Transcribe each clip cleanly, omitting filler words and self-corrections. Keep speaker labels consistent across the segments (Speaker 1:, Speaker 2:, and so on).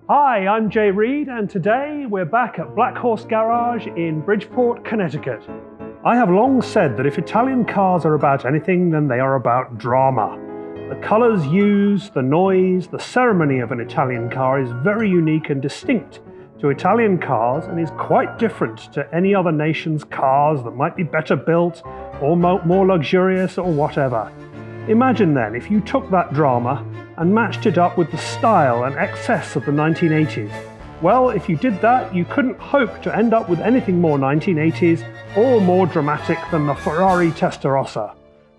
Speaker 1: Hi, I'm Jay Reed, and today we're back at Black Horse Garage in Bridgeport, Connecticut. I have long said that if Italian cars are about anything, then they are about drama. The colours used, the noise, the ceremony of an Italian car is very unique and distinct to Italian cars and is quite different to any other nation's cars that might be better built or more luxurious or whatever. Imagine then if you took that drama and matched it up with the style and excess of the 1980s. Well, if you did that, you couldn't hope to end up with anything more 1980s or more dramatic than the Ferrari Testarossa.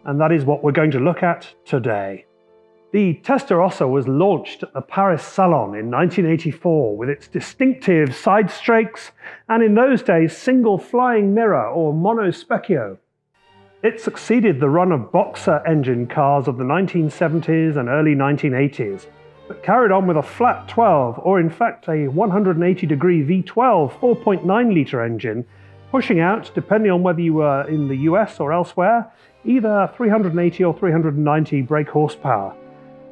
Speaker 1: And that is what we're going to look at today. The Testarossa was launched at the Paris Salon in 1984 with its distinctive side strakes and in those days single flying mirror or monospecchio. It succeeded the run of boxer engine cars of the 1970s and early 1980s, but carried on with a flat 12, or in fact a 180-degree V12 4.9-litre engine, pushing out, depending on whether you were in the US or elsewhere, either 380 or 390 brake horsepower.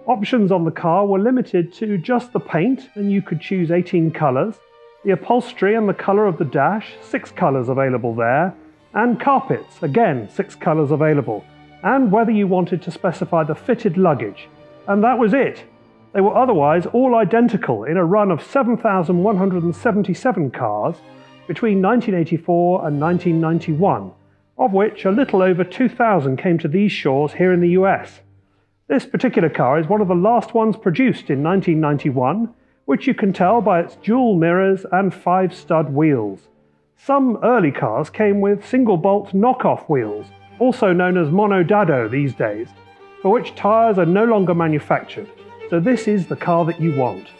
Speaker 1: Options on the car were limited to just the paint, and you could choose 18 colours, the upholstery and the colour of the dash, 6 colours available there, and carpets, again 6 colours available, and whether you wanted to specify the fitted luggage. And that was it. They were otherwise all identical in a run of 7,177 cars between 1984 and 1991, of which a little over 2,000 came to these shores here in the US. This particular car is one of the last ones produced in 1991, which you can tell by its dual mirrors and 5-stud wheels. Some early cars came with single-bolt knockoff wheels, also known as monodado these days, for which tyres are no longer manufactured, so this is the car that you want.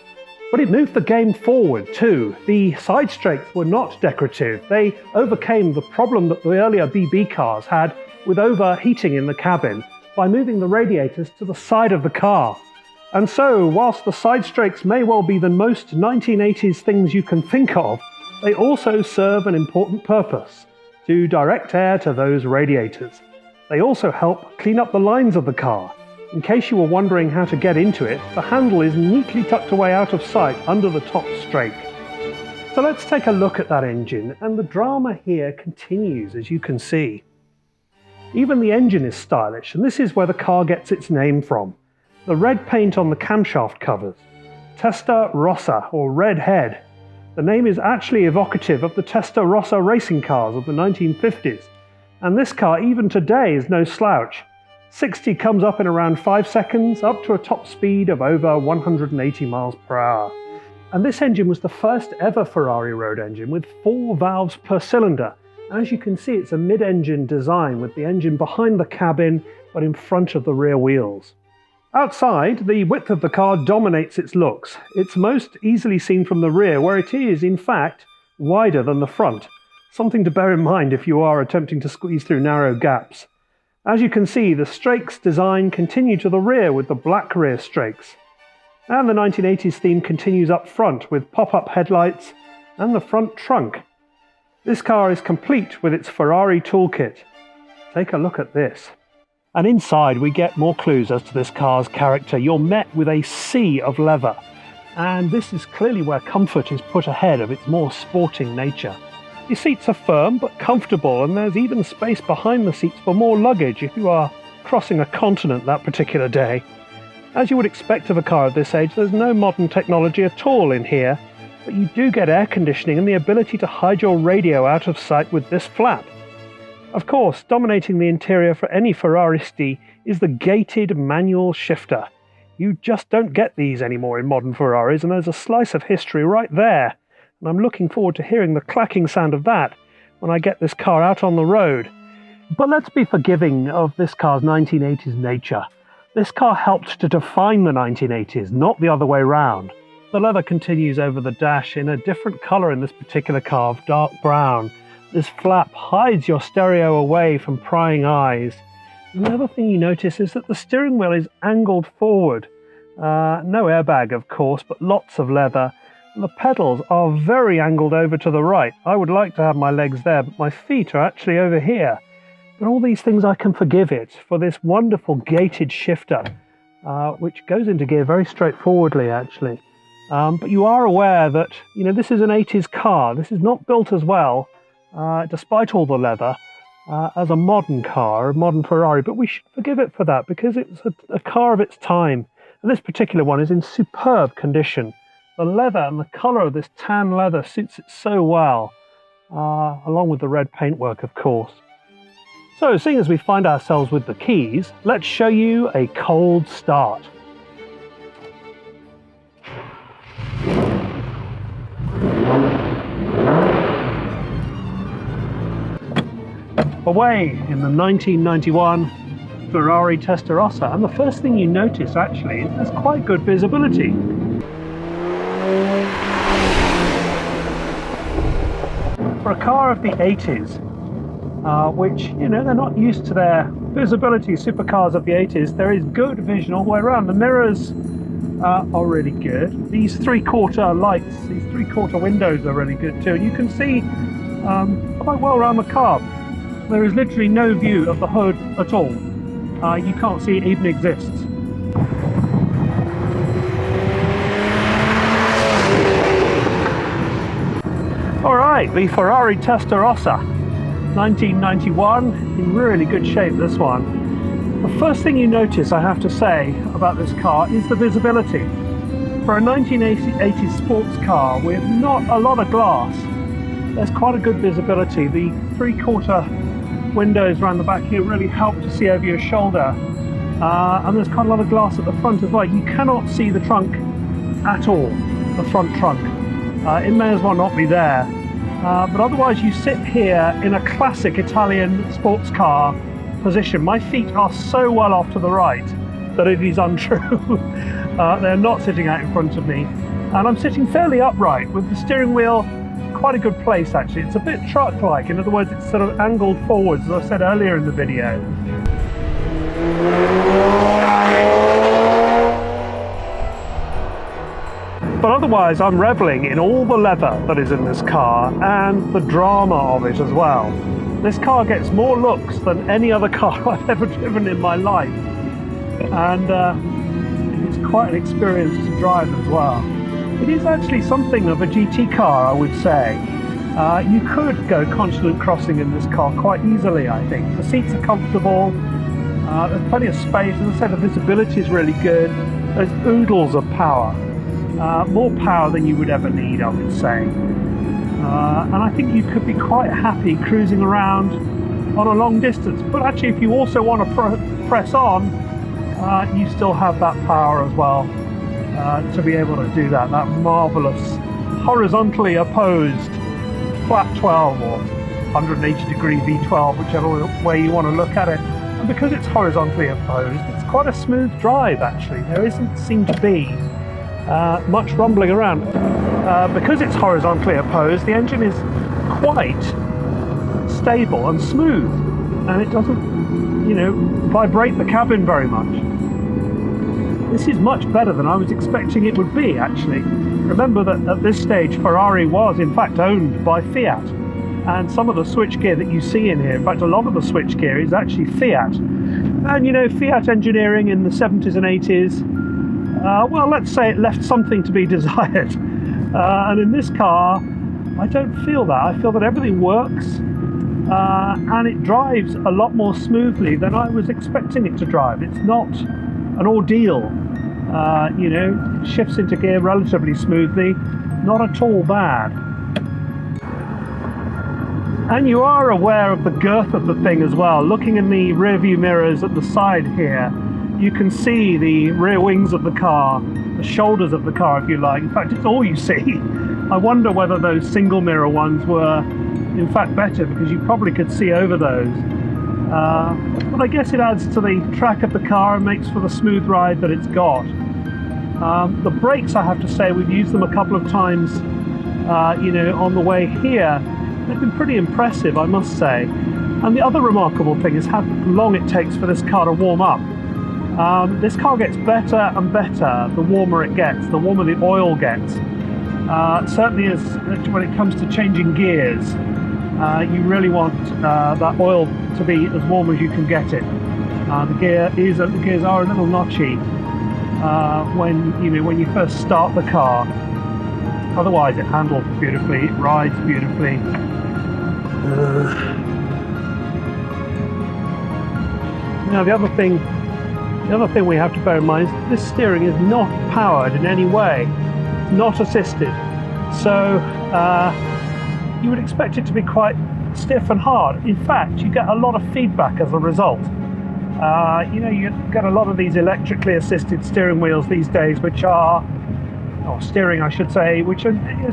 Speaker 1: But it moved the game forward too. The side strakes were not decorative. They overcame the problem that the earlier BB cars had with overheating in the cabin by moving the radiators to the side of the car. And so, whilst the side strakes may well be the most 1980s things you can think of, they also serve an important purpose, to direct air to those radiators. They also help clean up the lines of the car. In case you were wondering how to get into it, the handle is neatly tucked away out of sight under the top strake. So let's take a look at that engine, and the drama here continues, as you can see. Even the engine is stylish, and this is where the car gets its name from. The red paint on the camshaft covers. Testarossa, or red head. The name is actually evocative of the Testarossa racing cars of the 1950s, and this car even today is no slouch. 60 comes up in around 5 seconds, up to a top speed of over 180 miles per hour. And this engine was the first ever Ferrari road engine with 4 valves per cylinder. As you can see, it's a mid-engine design with the engine behind the cabin but in front of the rear wheels. Outside, the width of the car dominates its looks. It's most easily seen from the rear, where it is, in fact, wider than the front. Something to bear in mind if you are attempting to squeeze through narrow gaps. As you can see, the strakes design continue to the rear with the black rear strakes. And the 1980s theme continues up front with pop-up headlights and the front trunk. This car is complete with its Ferrari toolkit. Take a look at this. And inside we get more clues as to this car's character. You're met with a sea of leather, and this is clearly where comfort is put ahead of its more sporting nature. Your seats are firm but comfortable, and there's even space behind the seats for more luggage if you are crossing a continent that particular day. As you would expect of a car of this age, there's no modern technology at all in here, but you do get air conditioning and the ability to hide your radio out of sight with this flap. Of course, dominating the interior for any Ferraristi is the gated manual shifter. You just don't get these anymore in modern Ferraris, and there's a slice of history right there. And I'm looking forward to hearing the clacking sound of that when I get this car out on the road. But let's be forgiving of this car's 1980s nature. This car helped to define the 1980s, not the other way round. The leather continues over the dash in a different colour in this particular car of dark brown. This flap hides your stereo away from prying eyes. And the other thing you notice is that the steering wheel is angled forward. No airbag, of course, but lots of leather. And the pedals are very angled over to the right. I would like to have my legs there, but my feet are actually over here. But all these things I can forgive it for this wonderful gated shifter, which goes into gear very straightforwardly, actually. But you are aware that, you know, this is an 80s car. This is not built as well, despite all the leather, as a modern car, a modern Ferrari. But we should forgive it for that because it's a car of its time. And this particular one is in superb condition. The leather and the colour of this tan leather suits it so well, along with the red paintwork, of course. So, seeing as we find ourselves with the keys, let's show you a cold start. Away in the 1991 Ferrari Testarossa, and the first thing you notice actually is there's quite good visibility. For a car of the 80s, which, you know, they're not used to their visibility, supercars of the 80s, there is good vision all the way around. The mirrors are really good. These three-quarter lights, these three-quarter windows are really good too, and you can see quite well around the car. There is literally no view of the hood at all. You can't see it even exists. Alright, the Ferrari Testarossa, 1991, in really good shape, this one. The first thing you notice, I have to say, about this car is the visibility. For a 1980s sports car with not a lot of glass, there's quite a good visibility. The three-quarter windows around the back here really help to see over your shoulder. And there's quite a lot of glass at the front as well. You cannot see the trunk at all, the front trunk. It may as well not be there. But otherwise you sit here in a classic Italian sports car position. My feet are so well off to the right that it is untrue. They're not sitting out in front of me. And I'm sitting fairly upright with the steering wheel quite a good place actually. It's a bit truck-like, in other words it's sort of angled forwards, as I said earlier in the video. But otherwise I'm reveling in all the leather that is in this car and the drama of it as well. This car gets more looks than any other car I've ever driven in my life, and it's quite an experience to drive as well. It is actually something of a GT car, I would say. You could go continent crossing in this car quite easily, I think. The seats are comfortable, there's plenty of space. As I said, the visibility is really good. There's oodles of power, more power than you would ever need, I would say. And I think you could be quite happy cruising around on a long distance. But actually, if you also want to press on, you still have that power as well. To be able to do that marvellous horizontally opposed flat 12 or 180 degree V12, whichever way you want to look at it. And because it's horizontally opposed, it's quite a smooth drive actually. There doesn't seem to be much rumbling around. Because it's horizontally opposed, the engine is quite stable and smooth, and it doesn't, you know, vibrate the cabin very much. This is much better than I was expecting it would be, actually. Remember that at this stage Ferrari was in fact owned by Fiat, and some of the switchgear that you see in here, in fact a lot of the switchgear is actually Fiat. And you know, Fiat engineering in the 70s and 80s, well, let's say it left something to be desired. And in this car, I don't feel that. I feel that everything works, and it drives a lot more smoothly than I was expecting it to drive. It's not an ordeal. You know, it shifts into gear relatively smoothly, not at all bad. And you are aware of the girth of the thing as well. Looking in the rear view mirrors at the side here, you can see the rear wings of the car, the shoulders of the car if you like. In fact, it's all you see. I wonder whether those single mirror ones were in fact better, because you probably could see over those. But I guess it adds to the track of the car and makes for the smooth ride that it's got. The brakes, I have to say, we've used them a couple of times, you know, on the way here. They've been pretty impressive, I must say. And the other remarkable thing is how long it takes for this car to warm up. This car gets better and better the warmer it gets, the warmer the oil gets. Certainly as when it comes to changing gears, you really want that oil to be as warm as you can get it. The gears are a little notchy, when you first start the car. Otherwise, it handles beautifully, it rides beautifully. Now, the other thing we have to bear in mind is this steering is not powered in any way. It's not assisted. So you would expect it to be quite stiff and hard. In fact, you get a lot of feedback as a result. You get a lot of these electrically assisted steering wheels these days, which is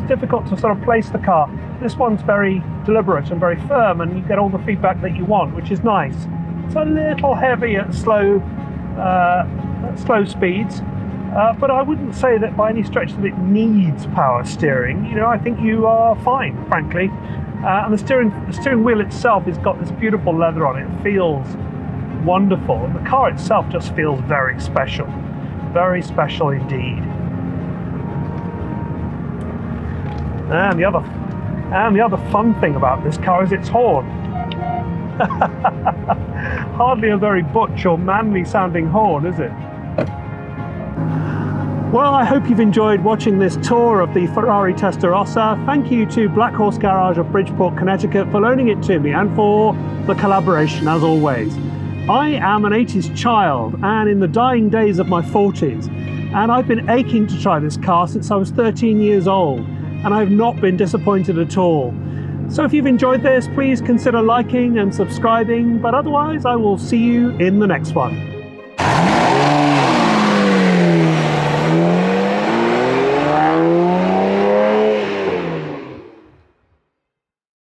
Speaker 1: difficult to sort of place the car. This one's very deliberate and very firm, and you get all the feedback that you want, which is nice. It's a little heavy at slow speeds, but I wouldn't say that by any stretch that it needs power steering. I think you are fine, frankly. And the steering wheel itself has got this beautiful leather on it. It feels wonderful, and the car itself just feels very special indeed. And the other fun thing about this car is its horn. Hardly a very butch or manly sounding horn, is it? Well, I hope you've enjoyed watching this tour of the Ferrari Testarossa. Thank you to Black Horse Garage of Bridgeport, Connecticut for loaning it to me and for the collaboration as always. I am an 80s child and in the dying days of my 40s, and I've been aching to try this car since I was 13 years old, and I've not been disappointed at all. So if you've enjoyed this, please consider liking and subscribing, but otherwise I will see you in the next one.